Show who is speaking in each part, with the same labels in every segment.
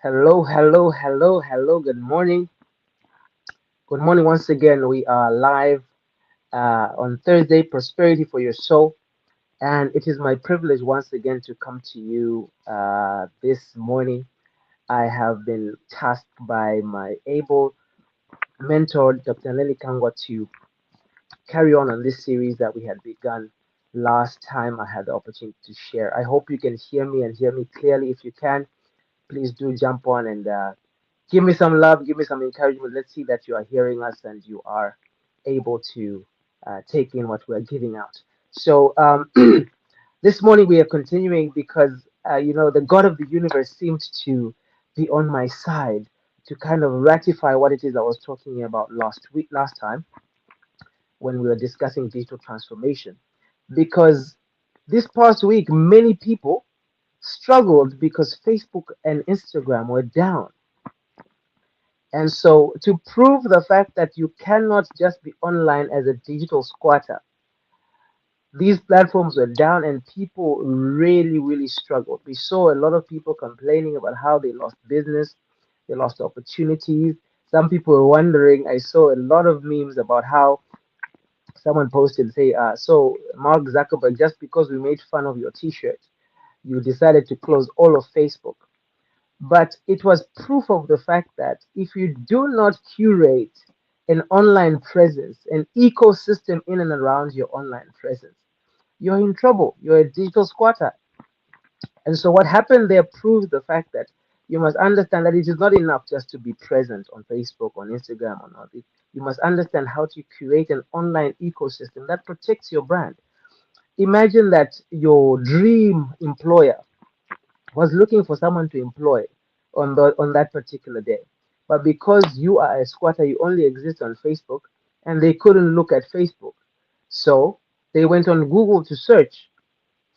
Speaker 1: Hello, hello, hello, hello. Good morning. Good morning once again. We are live on Thursday, Prosperity for Your Soul. And it is my privilege once again to come to you this morning. I have been tasked by my able mentor, Dr. Nellie Kangwa, to carry on this series that we had begun last time I had the opportunity to share. I hope you can hear me and hear me clearly. If you can, please do jump on and give me some love, give me some encouragement. Let's see that you are hearing us and you are able to take in what we're giving out. So, this morning we are continuing because, the God of the universe seemed to be on my side to kind of ratify what it is I was talking about last time when we were discussing digital transformation. Because this past week, many people struggled because Facebook and Instagram were down. And so, to prove the fact that you cannot just be online as a digital squatter, these platforms were down and people really, really struggled. We saw a lot of people complaining about how they lost business, they lost opportunities. Some people were wondering. I saw a lot of memes about how someone posted, say, so Mark Zuckerberg, just because we made fun of your t shirt, you decided to close all of Facebook. But it was proof of the fact that if you do not curate an online presence, an ecosystem in and around your online presence, you're in trouble. You're a digital squatter. And so what happened there proves the fact that you must understand that it is not enough just to be present on Facebook, on Instagram, or not. You must understand how to create an online ecosystem that protects your brand. Imagine that your dream employer was looking for someone to employ on that particular day. But because you are a squatter, you only exist on Facebook, and they couldn't look at Facebook. So they went on Google to search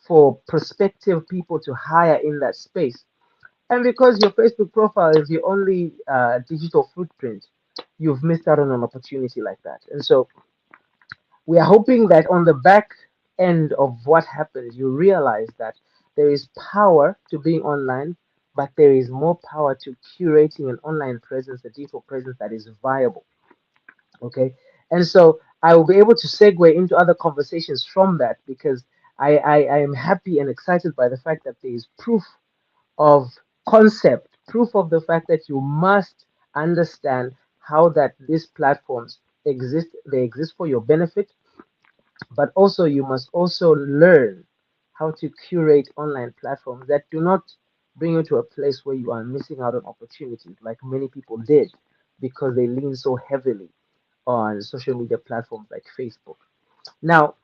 Speaker 1: for prospective people to hire in that space. And because your Facebook profile is your only digital footprint, you've missed out on an opportunity like that. And so we are hoping that on the back end of what happens, you realize that there is power to being online, but there is more power to curating an online presence, a digital presence that is viable. Okay. And so I will be able to segue into other conversations from that because I am happy and excited by the fact that there is proof of concept, proof of the fact that you must understand how that these platforms exist. They exist for your benefit, but also you must also learn how to curate online platforms that do not bring you to a place where you are missing out on opportunities like many people did because they lean so heavily on social media platforms like Facebook. Now,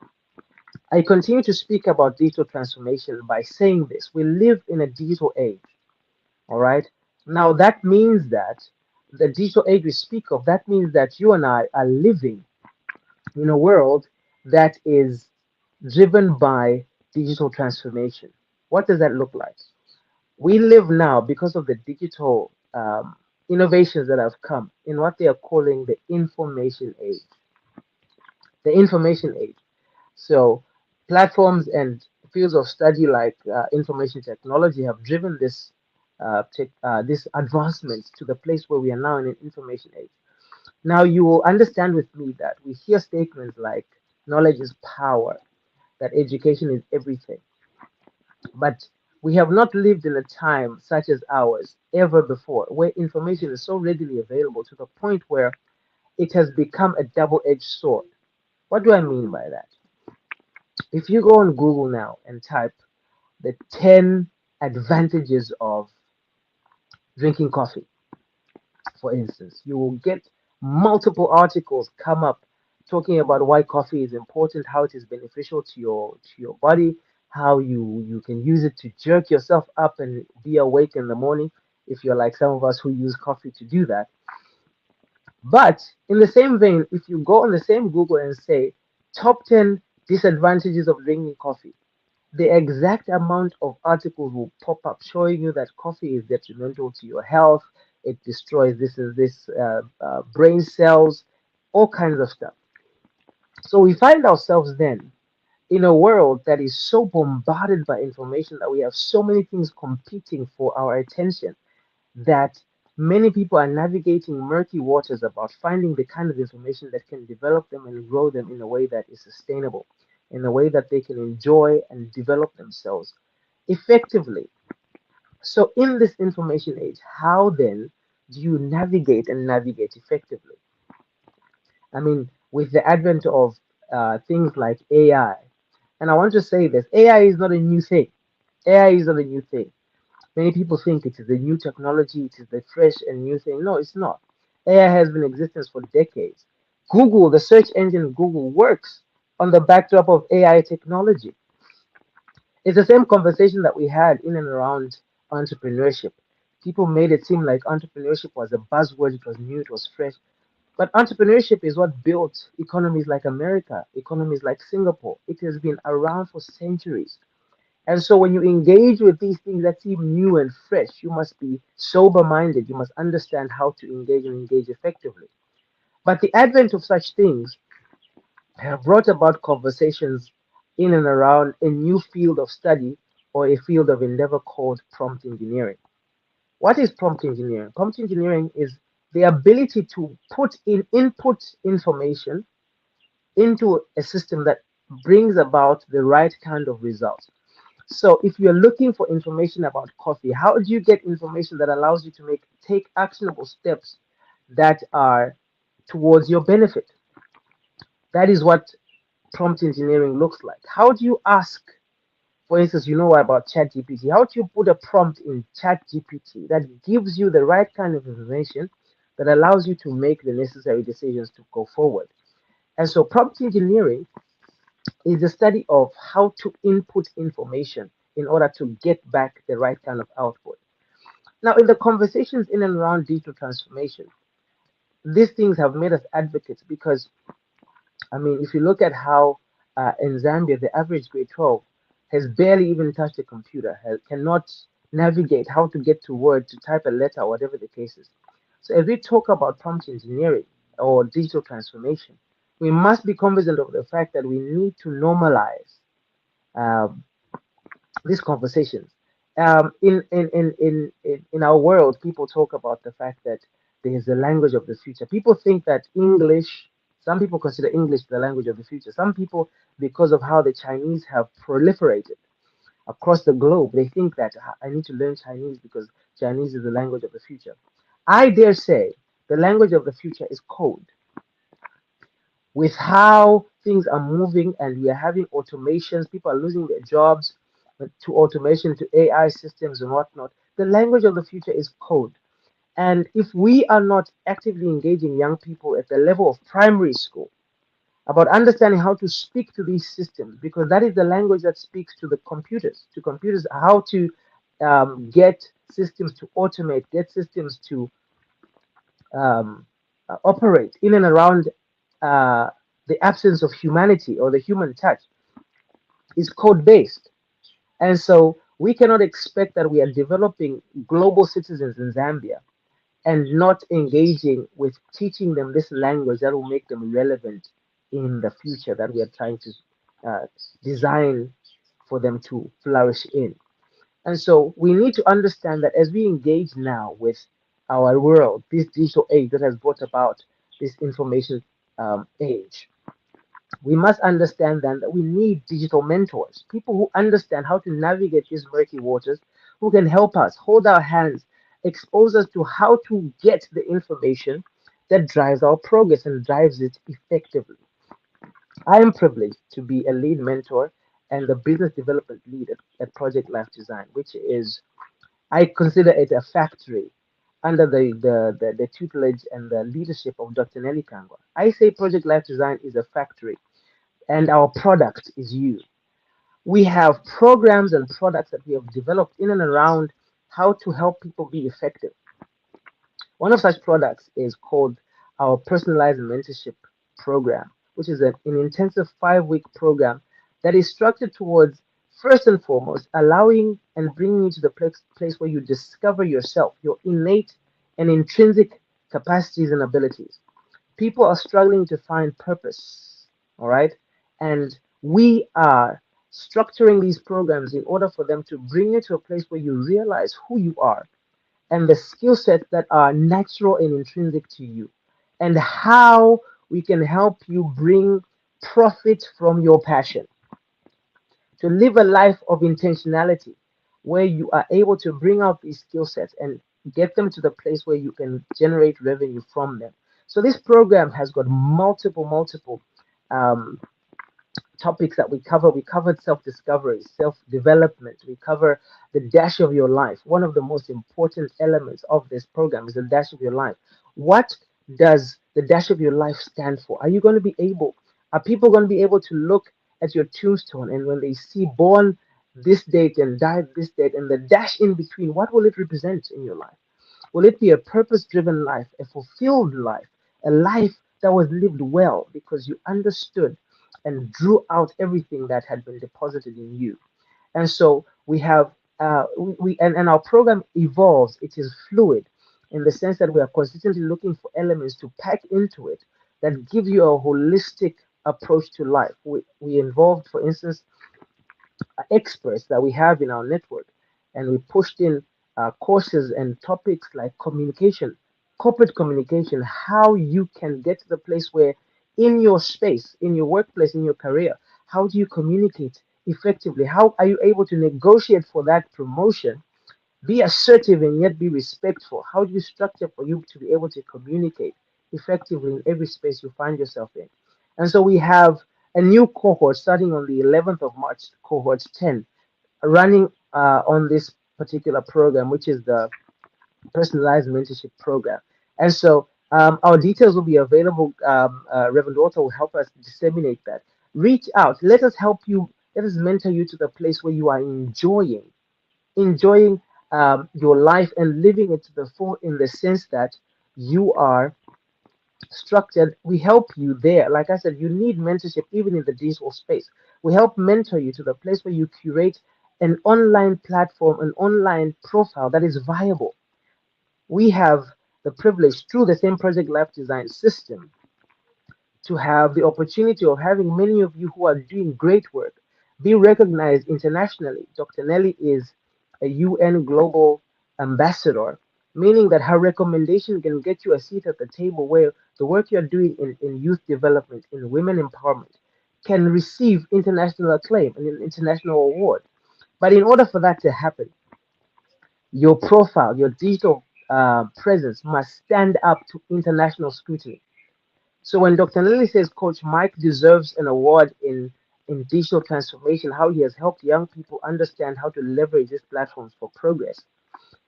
Speaker 1: I continue to speak about digital transformation by saying this: we live in a digital age, all right? Now, that means that the digital age we speak of, that means that you and I are living in a world that is driven by digital transformation. What does that look like? We live now because of the digital innovations that have come in what they are calling the information age. The information age. So, platforms and fields of study like information technology have driven this advancement to the place where we are now in an information age. Now, you will understand with me that we hear statements like knowledge is power, that education is everything. But we have not lived in a time such as ours ever before, where information is so readily available to the point where it has become a double edged sword. What do I mean by that? If you go on Google now and type the 10 advantages of drinking coffee, for instance, you will get multiple articles come up talking about why coffee is important, how it is beneficial to your body, how you can use it to jerk yourself up and be awake in the morning if you're like some of us who use coffee to do that. But in the same vein, if you go on the same Google and say top 10 disadvantages of drinking coffee, the exact amount of articles will pop up showing you that coffee is detrimental to your health. It destroys this and this brain cells, all kinds of stuff. So we find ourselves then in a world that is so bombarded by information that we have so many things competing for our attention. that many people are navigating murky waters about finding the kind of information that can develop them and grow them in a way that is sustainable, in a way that they can enjoy and develop themselves effectively. So, in this information age, how then do you navigate and navigate effectively? I mean, with the advent of things like AI, and I want to say this, AI is not a new thing. AI is not a new thing. Many people think it is a new technology, it is the fresh and new thing. No, it's not. AI has been in existence for decades. Google, the search engine Google, works on the backdrop of AI technology. It's the same conversation that we had in and around entrepreneurship. People made it seem like entrepreneurship was a buzzword, it was new, it was fresh. But entrepreneurship is what built economies like America, economies like Singapore. It has been around for centuries. And so when you engage with these things that seem new and fresh, you must be sober minded. You must understand how to engage and engage effectively. But the advent of such things have brought about conversations in and around a new field of study or a field of endeavor called prompt engineering. What is prompt engineering? Prompt engineering is the ability to put in input information into a system that brings about the right kind of results. So if you're looking for information about coffee, how do you get information that allows you to take actionable steps that are towards your benefit? That is what prompt engineering looks like. How do you ask, for instance, you know about ChatGPT? How do you put a prompt in ChatGPT that gives you the right kind of information that allows you to make the necessary decisions to go forward? And so prompt engineering is the study of how to input information in order to get back the right kind of output. Now, in the conversations in and around digital transformation, these things have made us advocates because, I mean, if you look at how in Zambia, the average grade 12 has barely even touched a computer, cannot navigate how to get to Word, to type a letter, whatever the case is. So, as we talk about prompt engineering or digital transformation, we must be cognizant of the fact that we need to normalize um, these conversations. In our world, people talk about the fact that there is a language of the future. People think that English, some people consider English the language of the future. Some people, because of how the Chinese have proliferated across the globe, they think that I need to learn Chinese because Chinese is the language of the future. I dare say the language of the future is code. With how things are moving and we are having automations, people are losing their jobs to automation, to AI systems and whatnot. The language of the future is code. And if we are not actively engaging young people at the level of primary school about understanding how to speak to these systems, because that is the language that speaks to computers, how to get systems to automate, get systems to um, operate in and around uh, the absence of humanity or the human touch is code based. And so we cannot expect that we are developing global citizens in Zambia and not engaging with teaching them this language that will make them relevant in the future that we are trying to uh, design for them to flourish in. And so we need to understand that as we engage now with our world, this digital age that has brought about this information age, we must understand then that we need digital mentors, people who understand how to navigate these murky waters, who can help us, hold our hands, expose us to how to get the information that drives our progress and drives it effectively. I am privileged to be a lead mentor and the business development lead at Project Life Design, which is, I consider it a factory under the tutelage and the leadership of Dr. Nellie Kangwa. I say Project Life Design is a factory and our product is you. We have programs and products that we have developed in and around how to help people be effective. One of such products is called our personalized mentorship program, which is an intensive 5 week program that is structured towards, first and foremost, allowing and bringing you to the place where you discover yourself, your innate and intrinsic capacities and abilities. People are struggling to find purpose, all right? And we are structuring these programs in order for them to bring you to a place where you realize who you are and the skill sets that are natural and intrinsic to you, and how we can help you bring profit from your passion to live a life of intentionality where you are able to bring out these skill sets and get them to the place where you can generate revenue from them. So this program has got multiple um, topics that we cover. We covered self-discovery, self-development. We cover the dash of your life. One of the most important elements of this program is the dash of your life. What does the dash of your life stand for? Are you going to be able, are people going to be able to look at your tombstone, and when they see born this date and died this date and the dash in between, what will it represent in your life? Will it be a purpose driven life, a fulfilled life, a life that was lived well because you understood and drew out everything that had been deposited in you? And so we have, and our program evolves, it is fluid in the sense that we are consistently looking for elements to pack into it that give you a holistic approach to life. We involved, for instance, experts that we have in our network, and we pushed in courses and topics like communication, corporate communication, how you can get to the place where in your space, in your workplace, in your career, how do you communicate effectively? How are you able to negotiate for that promotion? Be assertive and yet be respectful. How do you structure for you to be able to communicate effectively in every space you find yourself in? And so we have a new cohort starting on the 11th of March, cohort 10, running on this particular program, which is the personalized mentorship program. And so our details will be available. Reverend Walter will help us disseminate that. Reach out. Let us help you. Let us mentor you to the place where you are enjoying your life and living it to the full in the sense that you are structured. We help you there. Like I said, you need mentorship even in the digital space. We help mentor you to the place where you curate an online platform, an online profile that is viable. We have the privilege through the same project life design system to have the opportunity of having many of you who are doing great work be recognized internationally. Dr. Nellie is a UN Global Ambassador, meaning that her recommendation can get you a seat at the table where the work you're doing in youth development, in women empowerment, can receive international acclaim and an international award. But in order for that to happen, your profile, your digital presence must stand up to international scrutiny. So when Dr. Lilly says Coach Mike deserves an award in digital transformation, how he has helped young people understand how to leverage these platforms for progress.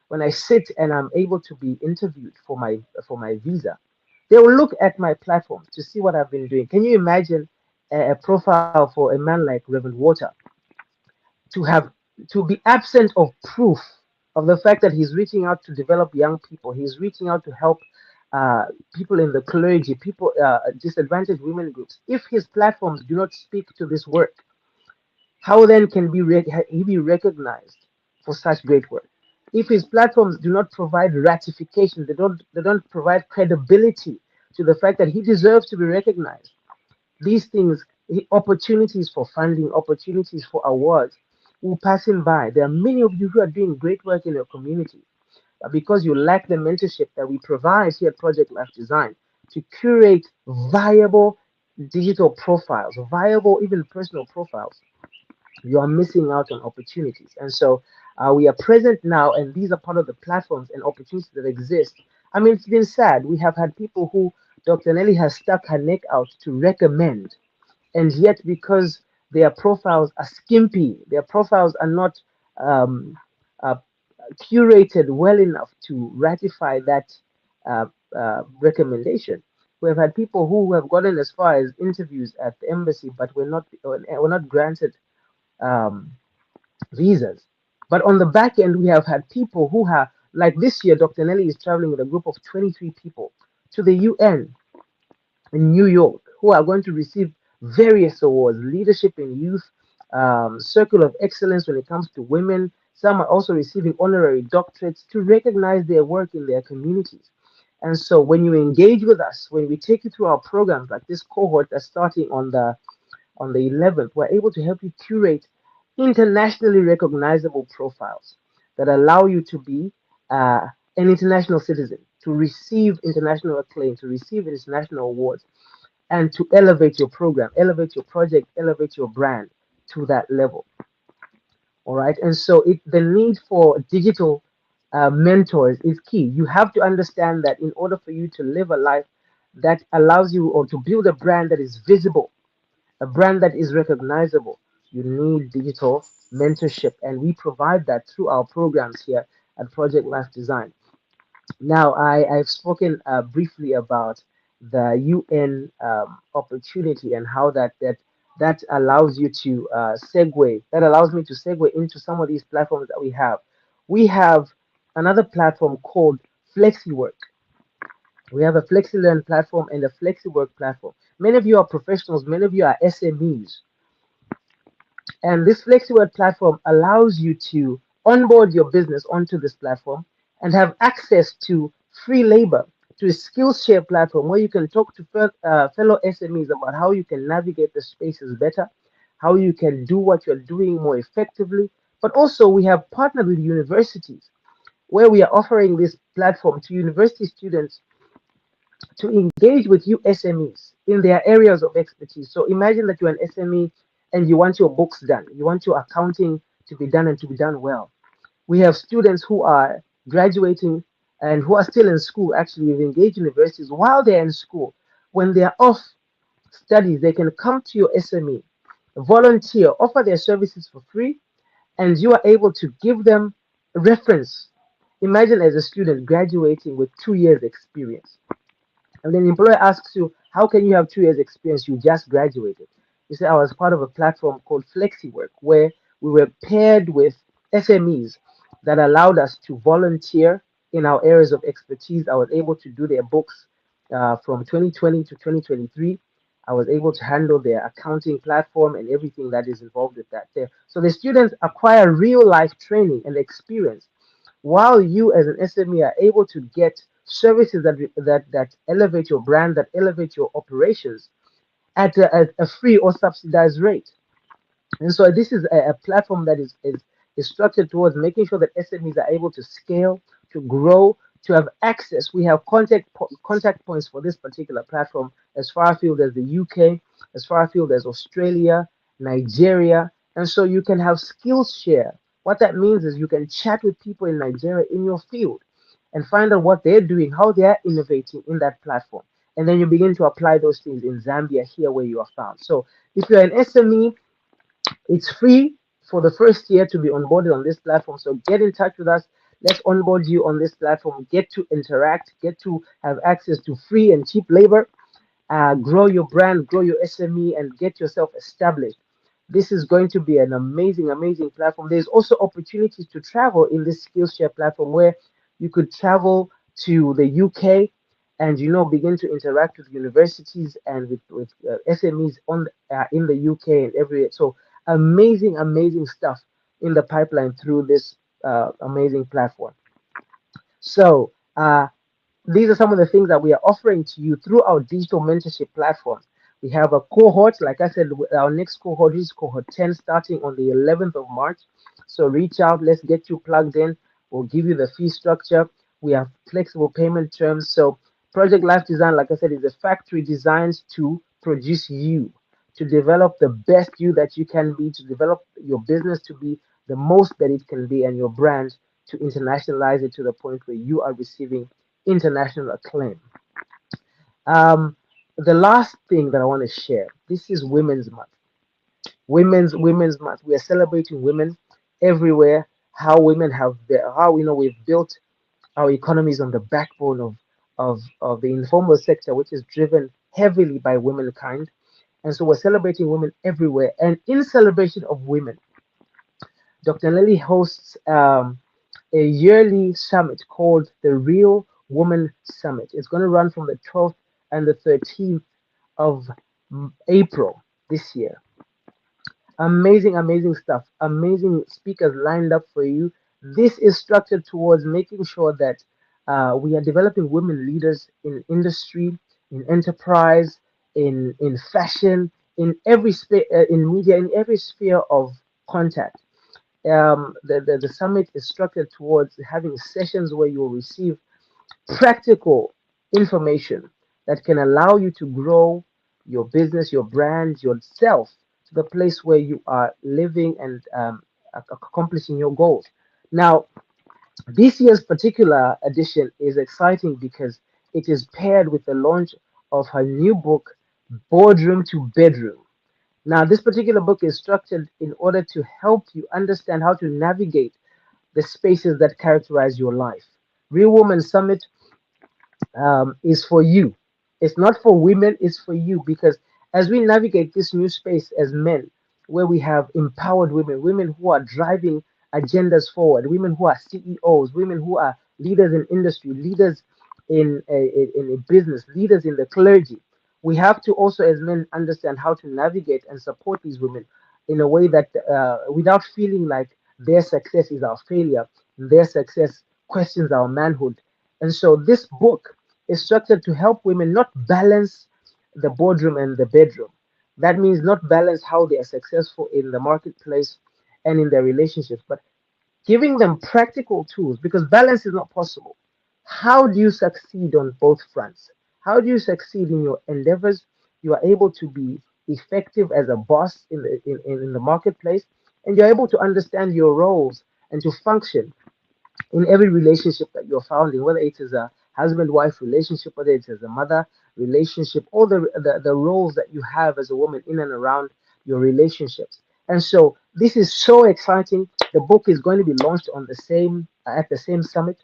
Speaker 1: When I sit and I'm able to be interviewed for my visa, they will look at my platforms to see what I've been doing. Can you imagine a profile for a man like Reverend Water to have to be absent of proof of the fact that he's reaching out to develop young people, he's reaching out to help uh, people in the clergy, people, disadvantaged women groups. If his platforms do not speak to this work, how then can he be recognized for such great work? If his platforms do not provide ratification, they don't provide credibility to the fact that he deserves to be recognized. These things, opportunities for funding, opportunities for awards, will pass him by. There are many of you who are doing great work in your community, but because you lack the mentorship that we provide here at Project Life Design to curate viable digital profiles, viable even personal profiles, you are missing out on opportunities. And so we are present now, and these are part of the platforms and opportunities that exist. I mean, it's been sad. We have had people who Dr. Nelly has stuck her neck out to recommend, and yet because their profiles are skimpy, their profiles are not um, uh, curated well enough to ratify that uh, recommendation. We have had people who have gotten as far as interviews at the embassy, but were not granted um, visas. But on the back end, we have had people who have, like this year, Dr. Nelly is traveling with a group of 23 people to the UN in New York who are going to receive various awards, leadership in youth, circle of excellence when it comes to women. Some are also receiving honorary doctorates to recognize their work in their communities. And so when you engage with us, when we take you through our programs like this cohort that's starting on the 11th, we're able to help you curate internationally recognizable profiles that allow you to be uh, an international citizen, to receive international acclaim, to receive international awards, and to elevate your program, elevate your project, elevate your brand to that level. All right. And so the need for digital mentors is key. You have to understand that in order for you to live a life that allows you, or to build a brand that is visible, a brand that is recognizable, you need digital mentorship. And we provide that through our programs here at Project Life Design. Now, I've spoken briefly about the UN opportunity and how that allows you to segue, that allows me to segue into some of these platforms that we have. We have another platform called FlexiWork. We have a FlexiLearn platform and a FlexiWork platform. Many of you are professionals, many of you are SMEs, and this FlexiWord platform allows you to onboard your business onto this platform and have access to free labor, to a skills share platform where you can talk to fellow SMEs about how you can navigate the spaces better, how you can do what you're doing more effectively. But also, we have partnered with universities where we are offering this platform to university students to engage with you SMEs in their areas of expertise. So imagine that you're an SME and you want your books done, you want your accounting to be done and to be done well. We have students who are graduating and who are still in school. Actually, we've engaged universities while they're in school. When they're off studies, they can come to your SME, volunteer, offer their services for free, and you are able to give them reference. Imagine as a student graduating with 2 years experience, and then the employer asks you, how can you have 2 years experience? You just graduated. You say, I was part of a platform called FlexiWork, where we were paired with SMEs that allowed us to volunteer in our areas of expertise. I was able to do their books from 2020 to 2023. I was able to handle their accounting platform and everything that is involved with that there. So the students acquire real life training and experience, while you as an SME are able to get services that elevate your brand, that elevate your operations at a free or subsidized rate. And so this is a platform that is structured towards making sure that SMEs are able to scale, to grow, to have access. We have contact points for this particular platform as far afield as the UK, as far afield as Australia, Nigeria. And so you can have skills share. What that means is you can chat with people in Nigeria in your field and find out what they're doing, how they're innovating in that platform. And then you begin to apply those things in Zambia, here where you are found. So if you're an SME, it's free for the first year to be onboarded on this platform. So get in touch with us. Let's onboard you on this platform. Get to interact, get to have access to free and cheap labor, grow your brand, grow your SME, and get yourself established. This is going to be an amazing, amazing platform. There's also opportunities to travel in this Skillshare platform where you could travel to the UK and begin to interact with universities and with SMEs in the UK and everywhere. So amazing, amazing stuff in the pipeline through this amazing platform. So these are some of the things that we are offering to you through our digital mentorship platform. We have a cohort, like I said, our next cohort is cohort 10 starting on the 11th of March. So reach out, let's get you plugged in. We'll give you the fee structure. We have flexible payment terms. So Project Life Design, like I said, is a factory designed to produce you, to develop the best you that you can be, to develop your business to be the most that it can be, and your brand to internationalize it to the point where you are receiving international acclaim. The last thing that I want to share, this is Women's Month. Women's Month. We are celebrating women everywhere. How women have how we've built our economies on the backbone of the informal sector, which is driven heavily by womankind. And so we're celebrating women everywhere. And in celebration of women, Dr. Nellie hosts a yearly summit called the Real Woman Summit. It's going to run from the 12th and the 13th of April this year. Amazing, amazing stuff. Amazing speakers lined up for you. This is structured towards making sure that we are developing women leaders in industry, in enterprise, in fashion, in every in media, in every sphere of contact. The summit is structured towards having sessions where you will receive practical information that can allow you to grow your business, your brand, yourself to the place where you are living and accomplishing your goals. Now, this year's particular edition is exciting because it is paired with the launch of her new book, Boardroom to Bedroom. Now, this particular book is structured in order to help you understand how to navigate the spaces that characterize your life. Real Woman Summit is for you. It's not for women, it's for you because as we navigate this new space as men, where we have empowered women, women who are driving agendas forward, women who are CEOs, women who are leaders in industry, leaders in a business, leaders in the clergy, we have to also, as men, understand how to navigate and support these women in a way that without feeling like their success is our failure, their success questions our manhood. And so this book is structured to help women not balance the boardroom and the bedroom. That means not balance how they are successful in the marketplace and in their relationships, but giving them practical tools because balance is not possible. How do you succeed on both fronts? How do you succeed in your endeavors? You are able to be effective as a boss in the marketplace, and you're able to understand your roles and to function in every relationship that you're found in, whether it is a husband-wife relationship, whether it is a mother relationship, all the roles that you have as a woman in and around your relationships. And so this is so exciting. The book is going to be launched on the same at the same summit.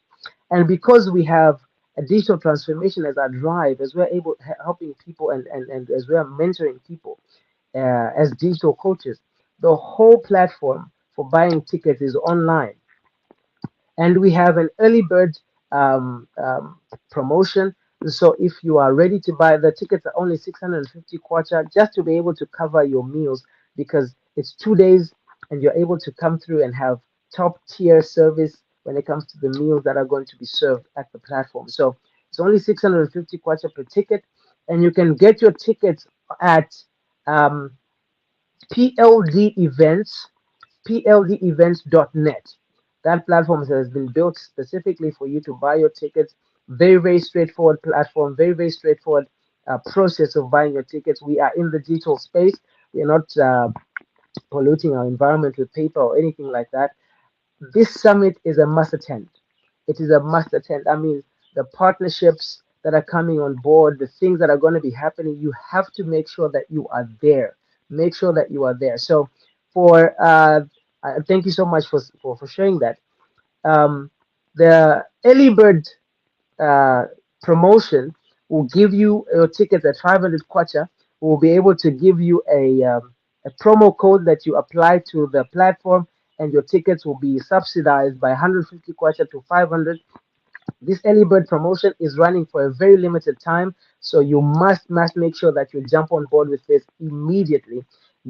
Speaker 1: And because we have a digital transformation as our drive, as we're able helping people and as we're mentoring people as digital coaches, the whole platform for buying tickets is online and we have an early bird promotion. So if you are ready to buy, the tickets are only 650 kwacha just to be able to cover your meals because it's 2 days and you're able to come through and have top tier service when it comes to the meals that are going to be served at the platform. So it's only 650 kwacha per ticket, and you can get your tickets at um, PLD Events pldevents.net. That platform has been built specifically for you to buy your tickets. Very, very straightforward platform, very, very straightforward process of buying your tickets. We are in the digital space. We're not polluting our environment with paper or anything like that. This summit is a must attend. It is a must attend. I mean, the partnerships that are coming on board, the things that are going to be happening, you have to make sure that you are there. Make sure that you are there. So, for thank you so much for sharing that. Um, the early bird uh, promotion will give you your tickets at 500 kwacha. We'll be able to give you a promo code that you apply to the platform, and your tickets will be subsidized by 150 kwacha to 500. This early bird promotion is running for a very limited time, so you must make sure that you jump on board with this immediately.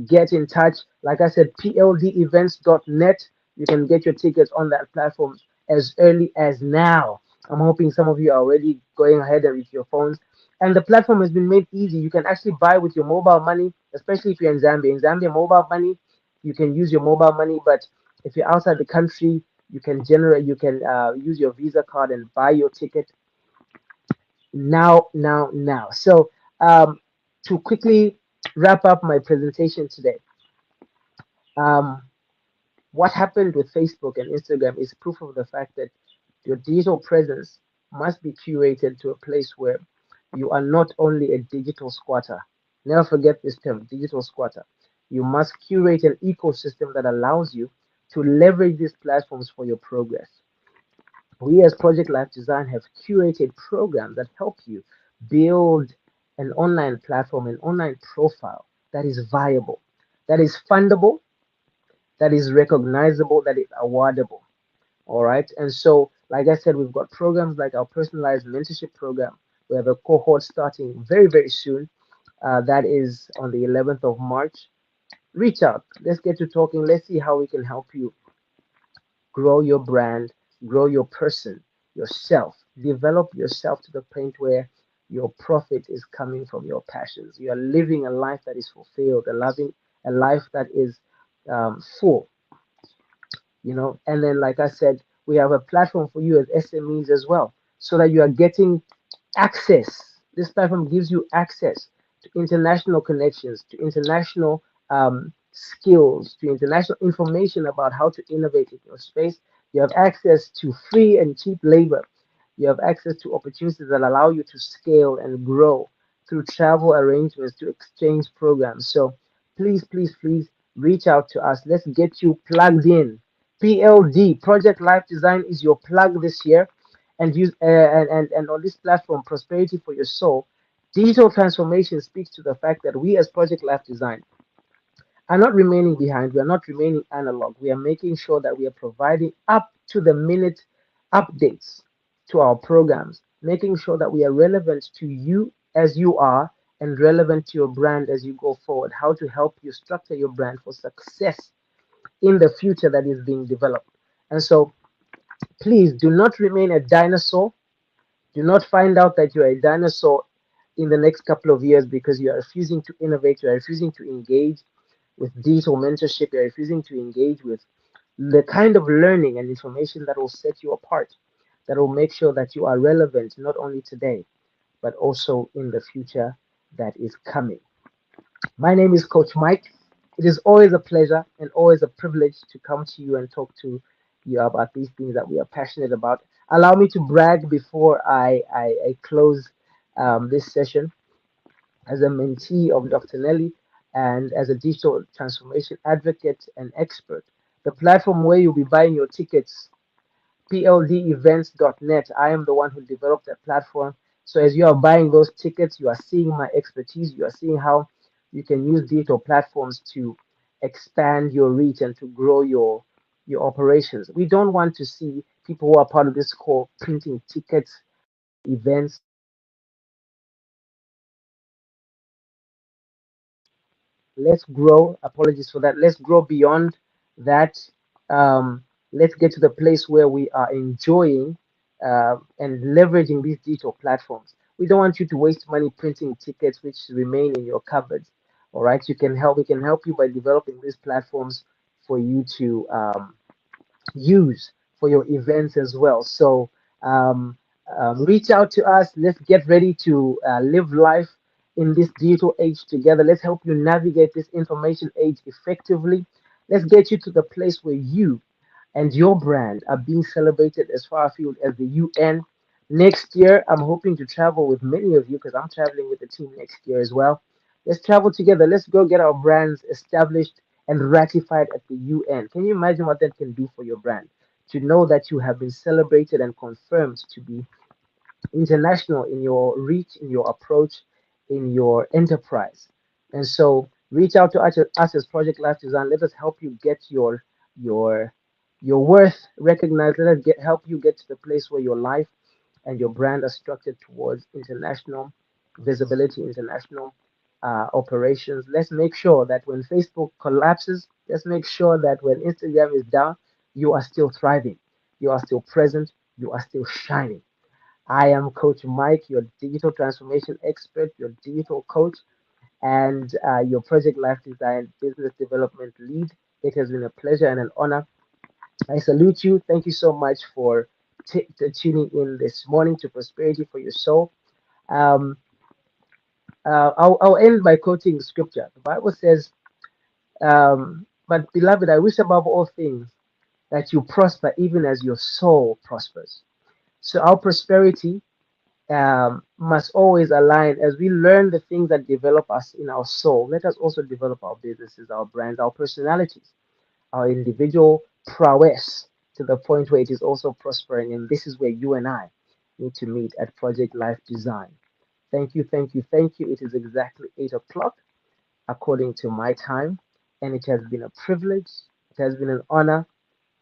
Speaker 1: Get in touch. Like I said, pldevents.net. You can get your tickets on that platform as early as now. I'm hoping some of you are already going ahead and with your phones. And the platform has been made easy. You can actually buy with your mobile money, especially if you're in Zambia. In Zambia, mobile money, you can use your mobile money, but if you're outside the country, you can use your Visa card and buy your ticket now. So to quickly wrap up my presentation today, um, what happened with Facebook and Instagram is proof of the fact that your digital presence must be curated to a place where you are not only a digital squatter. Never forget this term, digital squatter. You must curate an ecosystem that allows you to leverage these platforms for your progress. We as Project Life Design have curated programs that help you build an online platform, an online profile that is viable, that is fundable, that is recognizable, that is awardable. All right. And so, like I said, we've got programs like our personalized mentorship program. We have a cohort starting very, very soon. That is on the 11th of March. Reach out. Let's get to talking. Let's see how we can help you grow your brand, grow your person, yourself, develop yourself to the point where your profit is coming from your passions. You are living a life that is fulfilled, a life that is full. And then, like I said, we have a platform for you as SMEs as well, so that you are getting access. This platform gives you access to international connections, to international skills, to international information about how to innovate in your space. You have access to free and cheap labor. You have access to opportunities that allow you to scale and grow through travel arrangements, to exchange programs. So please, please, please reach out to us. Let's get you plugged in. PLD, Project Life Design, is your plug this year. And on this platform, Prosperity for Your Soul, digital transformation speaks to the fact that we as Project Life Design are not remaining behind. We are not remaining analog. We are making sure that we are providing up to the minute updates to our programs, making sure that we are relevant to you as you are and relevant to your brand as you go forward, how to help you structure your brand for success in the future that is being developed. And so please do not remain a dinosaur. Do not find out that you're a dinosaur in the next couple of years because you are refusing to innovate, you are refusing to engage with digital mentorship, you're refusing to engage with the kind of learning and information that will set you apart, that will make sure that you are relevant not only today, but also in the future that is coming. My name is Coach Mike. It is always a pleasure and always a privilege to come to you and talk to you about these things that we are passionate about. Allow me to brag before I close this session. As a mentee of Dr. Nellie and as a digital transformation advocate and expert, the platform where you'll be buying your tickets, pldevents.net. I am the one who developed that platform. So as you are buying those tickets, you are seeing my expertise, you are seeing how you can use digital platforms to expand your reach and to grow your operations. We don't want to see people who are part of this call printing tickets, events. Let's grow. Apologies for that. Let's grow beyond that. Let's get to the place where we are enjoying and leveraging these digital platforms. We don't want you to waste money printing tickets which remain in your cupboards. All right, you can help. We can help you by developing these platforms for you to use for your events as well. So reach out to us. Let's get ready to live life in this digital age together. Let's help you navigate this information age effectively. Let's get you to the place where you and your brand are being celebrated as far afield as the UN. Next year, I'm hoping to travel with many of you because I'm traveling with the team next year as well. Let's travel together. Let's go get our brands established and ratified at the UN. Can you imagine what that can do for your brand? To know that you have been celebrated and confirmed to be international in your reach, in your approach, in your enterprise. And so reach out to us as Project Life Design. Let us help you get your your worth recognized. Let us help you get to the place where your life and your brand are structured towards international visibility, international operations. Let's make sure that when Facebook collapses, let's make sure that when Instagram is down, you are still thriving, you are still present, you are still shining. I am Coach Mike, your digital transformation expert, your digital coach, and your project life design business development lead. It has been a pleasure and an honor. I salute you. Thank you so much for tuning in this morning to Prosperity for Your Soul. Um, I'll end by quoting scripture. The Bible says, but beloved, I wish above all things that you prosper even as your soul prospers. So our prosperity must always align as we learn the things that develop us in our soul. Let us also develop our businesses, our brands, our personalities, our individual prowess to the point where it is also prospering. And this is where you and I need to meet at Project Life Design. Thank you, thank you, thank you. It is exactly 8 o'clock according to my time, and it has been a privilege. It has been an honor.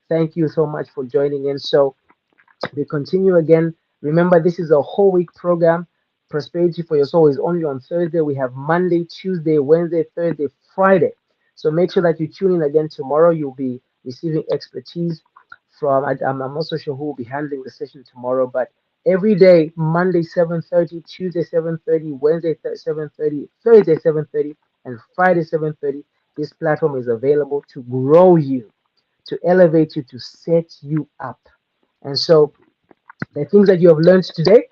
Speaker 1: Thank you so much for joining in. So, we continue again. Remember, this is a whole week program. Prosperity for Your Soul is only on Thursday. We have Monday, Tuesday, Wednesday, Thursday, Friday. So make sure that you tune in again tomorrow. You'll be receiving expertise from, I'm not so sure who will be handling the session tomorrow, but every day, Monday 7:30, Tuesday 7:30, Wednesday 7:30, Thursday 7:30, and Friday 7:30, this platform is available to grow you to elevate you, to set you up. And so, the things that you have learned today,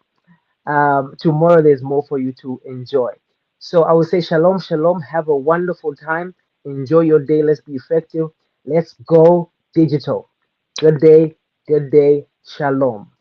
Speaker 1: tomorrow there's more for you to enjoy. So I would say shalom, shalom. Have a wonderful time. Enjoy your day. Let's be effective. Let's go digital. Good day. Good day. Shalom.